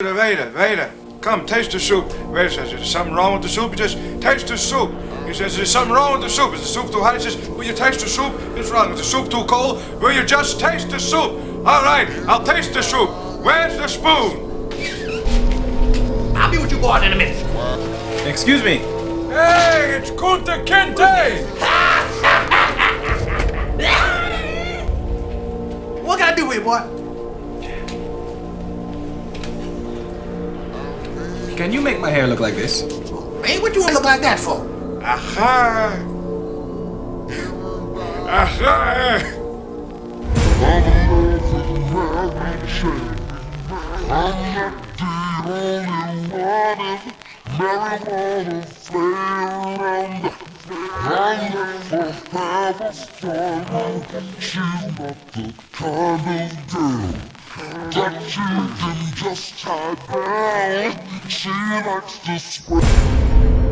Waiter, come, taste the soup. Waiter says, is there something wrong with the soup? He says, taste the soup. He says, there's something wrong with the soup. Is the soup too hot? He says, will you taste the soup? What's wrong? Is the soup too cold? Will you just taste the soup? All right, I'll taste the soup. Where's the spoon? I'll be with you boys in a minute. Excuse me. Hey, it's Kunta Kinte! What can I do with you, boy? Can you make my hair look like this? Hey, what you want to look like that for? Aha! Aha!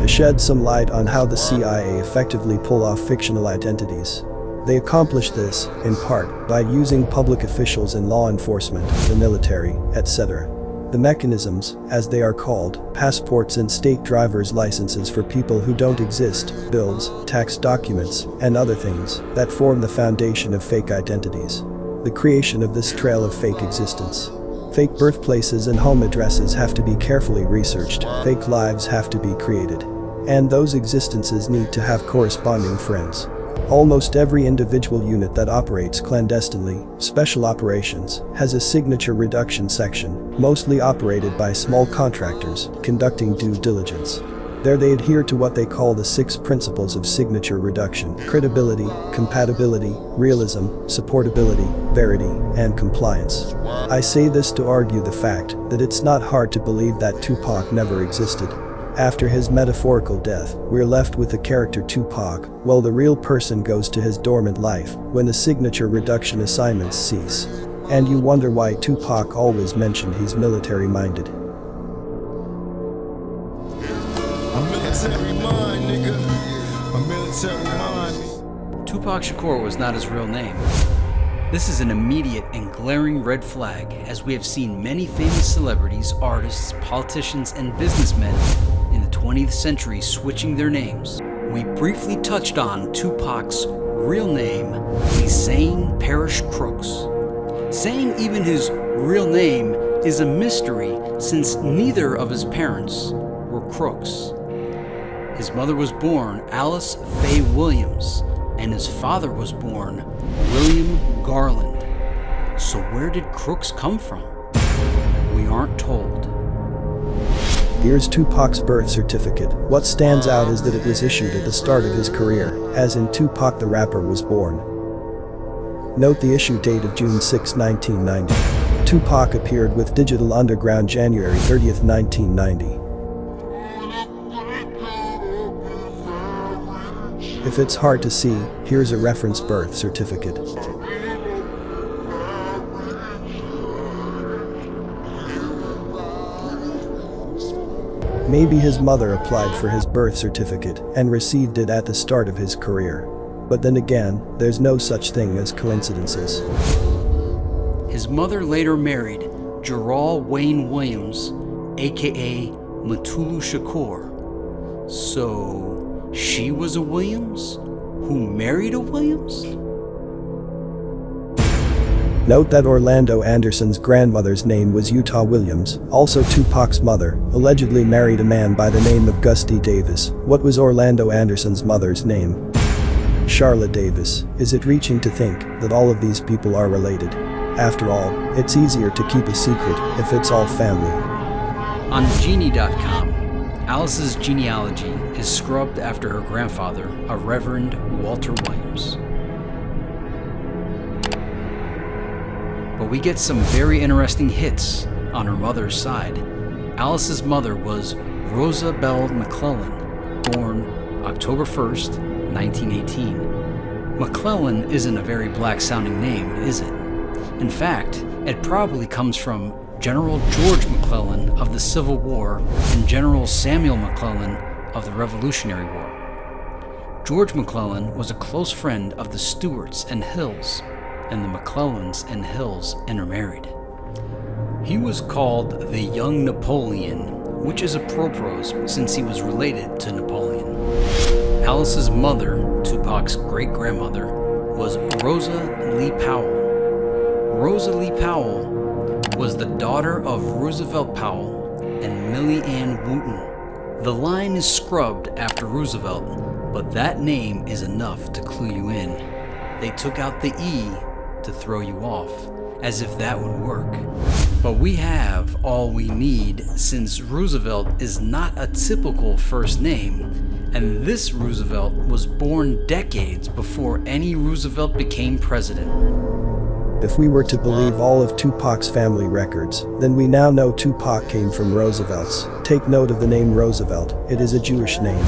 To shed some light on how the CIA effectively pull off fictional identities. They accomplish this, in part, by using public officials in law enforcement, the military, etc. The mechanisms, as they are called, passports and state driver's licenses for people who don't exist, bills, tax documents, and other things that form the foundation of fake identities. The creation of this trail of fake existence. Fake birthplaces and home addresses have to be carefully researched, fake lives have to be created. And those existences need to have corresponding friends. Almost every individual unit that operates clandestinely, special operations, has a signature reduction section, mostly operated by small contractors, conducting due diligence. There they adhere to what they call the 6 principles of signature reduction: credibility, compatibility, realism, supportability, verity, and compliance. I say this to argue the fact that it's not hard to believe that Tupac never existed. After his metaphorical death, we're left with the character Tupac, while the real person goes to his dormant life when the signature reduction assignments cease. And you wonder why Tupac always mentioned he's military-minded. Tupac Shakur was not his real name. This is an immediate and glaring red flag, as we have seen many famous celebrities, artists, politicians, and businessmen in the 20th century switching their names. We briefly touched on Tupac's real name, Lisanne Parrish Crooks. Saying even his real name is a mystery, since neither of his parents were crooks. His mother was born Alice Faye Williams, and his father was born William Garland. So where did Crooks come from? We aren't told. Here's Tupac's birth certificate. What stands out is that it was issued at the start of his career, as in Tupac the rapper was born. Note the issue date of June 6, 1990. Tupac appeared with Digital Underground January 30, 1990. If it's hard to see, here's a reference birth certificate. Maybe his mother applied for his birth certificate and received it at the start of his career. But then again, there's no such thing as coincidences. His mother later married Gerald Wayne Williams, aka Matulu Shakur. So she was a Williams who married a Williams? Note that Orlando Anderson's grandmother's name was Utah Williams. Also, Tupac's mother allegedly married a man by the name of Gusty Davis. What was Orlando Anderson's mother's name? Charlotte Davis. Is it reaching to think that all of these people are related? After all, it's easier to keep a secret if it's all family. On Genie.com, Alice's genealogy is scrubbed after her grandfather, a Reverend Walter Williams. But we get some very interesting hits on her mother's side. Alice's mother was Rosa Bell McClellan, born October 1st, 1918. McClellan isn't a very black-sounding name, is it? In fact, it probably comes from General George McClellan of the Civil War and General Samuel McClellan of the Revolutionary War. George McClellan was a close friend of the Stuarts and Hills, and the McClellans and Hills intermarried. He was called the Young Napoleon, which is a prose since he was related to Napoleon. Alice's mother, Tupac's great-grandmother, was Rosa Lee Powell. Rosa Lee Powell was the daughter of Roosevelt Powell and Millie Ann Wooten. The line is scrubbed after Roosevelt, but that name is enough to clue you in. They took out the E to throw you off, as if that would work. But we have all we need, since Roosevelt is not a typical first name, and this Roosevelt was born decades before any Roosevelt became president. If we were to believe all of Tupac's family records, then we now know Tupac came from Roosevelts. Take note of the name Roosevelt, it is a Jewish name.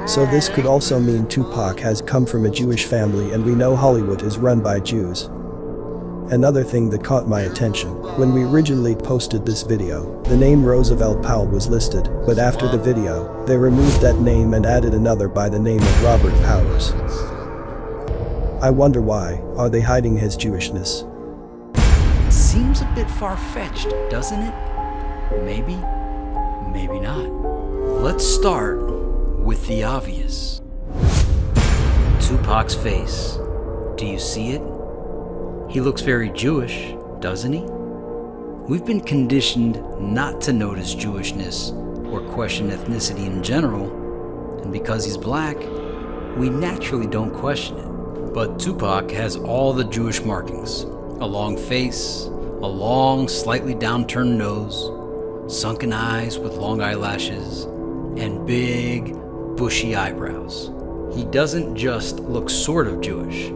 So this could also mean Tupac has come from a Jewish family, and we know Hollywood is run by Jews. Another thing that caught my attention, when we originally posted this video, the name Roosevelt Powell was listed, but after the video, they removed that name and added another by the name of Robert Powers. I wonder why. Are they hiding his Jewishness? Seems a bit far-fetched, doesn't it? Maybe, maybe not. Let's start with the obvious. Tupac's face. Do you see it? He looks very Jewish, doesn't he? We've been conditioned not to notice Jewishness or question ethnicity in general, and because he's black, we naturally don't question it. But Tupac has all the Jewish markings: a long face, a long, slightly downturned nose, sunken eyes with long eyelashes, and big, bushy eyebrows. He doesn't just look sort of Jewish.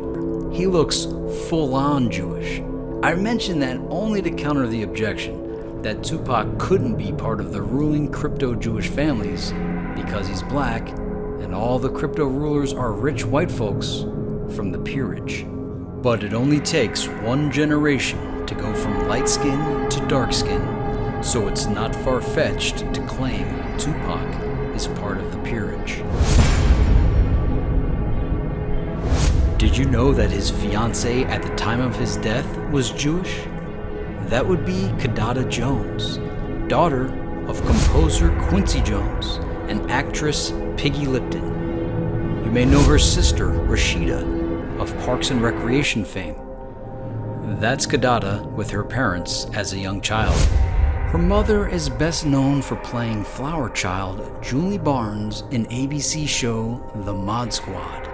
He looks full-on Jewish. I mention that only to counter the objection that Tupac couldn't be part of the ruling crypto-Jewish families because he's black and all the crypto rulers are rich white folks from the peerage. But it only takes one generation to go from light skin to dark skin, so it's not far-fetched to claim Tupac is part of the peerage. Did you know that his fiancée at the time of his death was Jewish? That would be Kidada Jones, daughter of composer Quincy Jones and actress Peggy Lipton. You may know her sister, Rashida, of Parks and Recreation fame. That's Kidada with her parents as a young child. Her mother is best known for playing flower child Julie Barnes in ABC show The Mod Squad.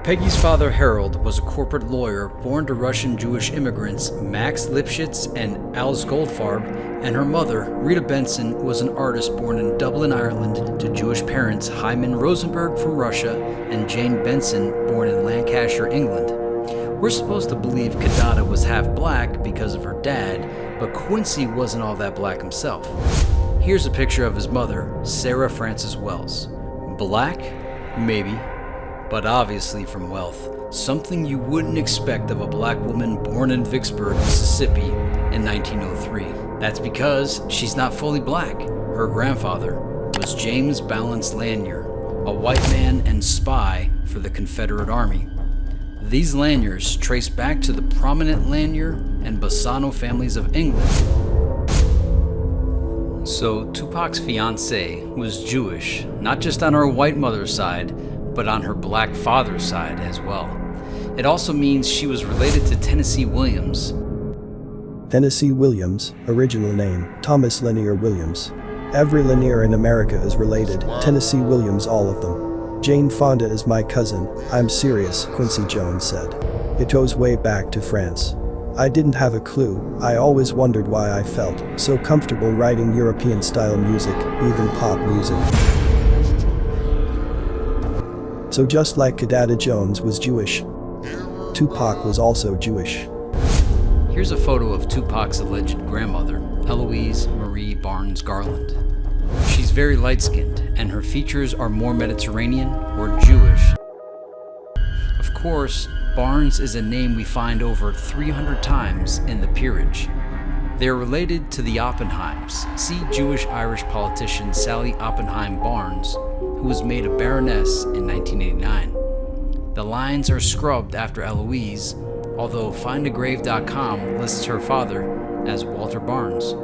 Peggy's father Harold was a corporate lawyer born to Russian Jewish immigrants Max Lipschitz and Alice Goldfarb, and her mother, Rita Benson, was an artist born in Dublin, Ireland to Jewish parents Hyman Rosenberg from Russia and Jane Benson, born in Lancashire, England. We're supposed to believe Kidada was half black because of her dad, but Quincy wasn't all that black himself. Here's a picture of his mother, Sarah Frances Wells. Black? Maybe. But obviously from wealth, something you wouldn't expect of a black woman born in Vicksburg, Mississippi in 1903. That's because she's not fully black. Her grandfather was James Balance Lanier, a white man and spy for the Confederate Army. These Laniers trace back to the prominent Lanier and Bassano families of England. So Tupac's fiancée was Jewish, not just on her white mother's side, but on her black father's side as well. It also means she was related to Tennessee Williams. Tennessee Williams, original name, Thomas Lanier Williams. Every Lanier in America is related, Tennessee Williams all of them. Jane Fonda is my cousin, I'm serious, Quincy Jones said. It goes way back to France. I didn't have a clue, I always wondered why I felt so comfortable writing European-style music, even pop music. So just like Kidada Jones was Jewish, Tupac was also Jewish. Here's a photo of Tupac's alleged grandmother, Eloise Marie Barnes Garland. She's very light-skinned, and her features are more Mediterranean or Jewish. Of course, Barnes is a name we find over 300 times in the peerage. They are related to the Oppenheims. See Jewish-Irish politician Sally Oppenheim Barnes, who was made a baroness in 1989. The lines are scrubbed after Eloise, although findagrave.com lists her father as Walter Barnes.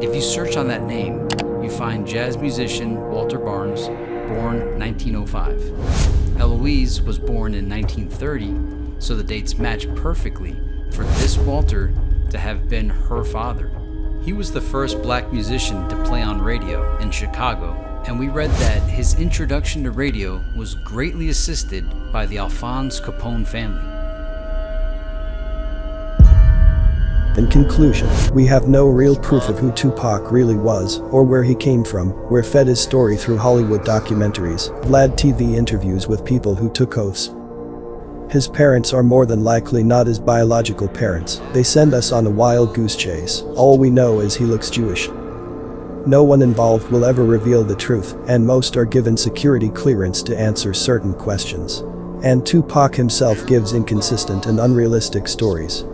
If you search on that name, you find jazz musician Walter Barnes, born 1905. Eloise was born in 1930, so the dates match perfectly for this Walter to have been her father. He was the first black musician to play on radio in Chicago, and we read that his introduction to radio was greatly assisted by the Alphonse Capone family. In conclusion, we have no real proof of who Tupac really was, or where he came from. We're fed his story through Hollywood documentaries, Vlad TV interviews with people who took oaths. His parents are more than likely not his biological parents. They send us on a wild goose chase. All we know is he looks Jewish. No one involved will ever reveal the truth, and most are given security clearance to answer certain questions. And Tupac himself gives inconsistent and unrealistic stories.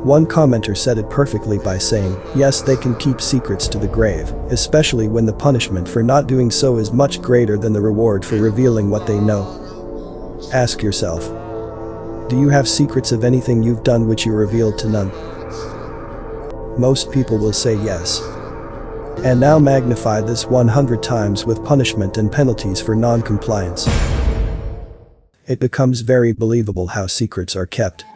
One commenter said it perfectly by saying, yes, they can keep secrets to the grave, especially when the punishment for not doing so is much greater than the reward for revealing what they know. Ask yourself, do you have secrets of anything you've done which you revealed to none? Most people will say yes. And now magnify this 100 times with punishment and penalties for non-compliance. It becomes very believable how secrets are kept. I'm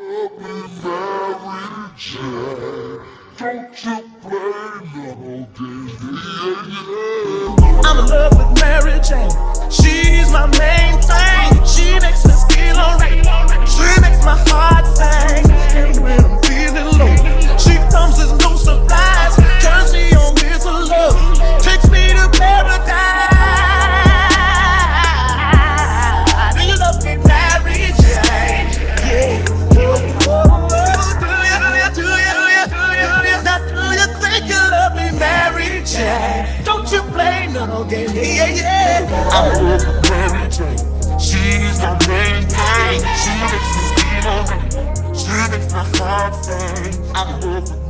in love with Mary Jane. She's my main thing. She makes me feel alright. She makes my heart sing. And when I'm feeling low, she comes as no surprise. Turns me on with her love. Takes me to paradise. Do you love me, Mary Jane? Yeah. Do you think you love me, Mary Jane? Don't you play no game? Yeah. I'm in love with Mary Jane. She's my main thing. She makes me feel alright. She makes my heart sing. I'm in love with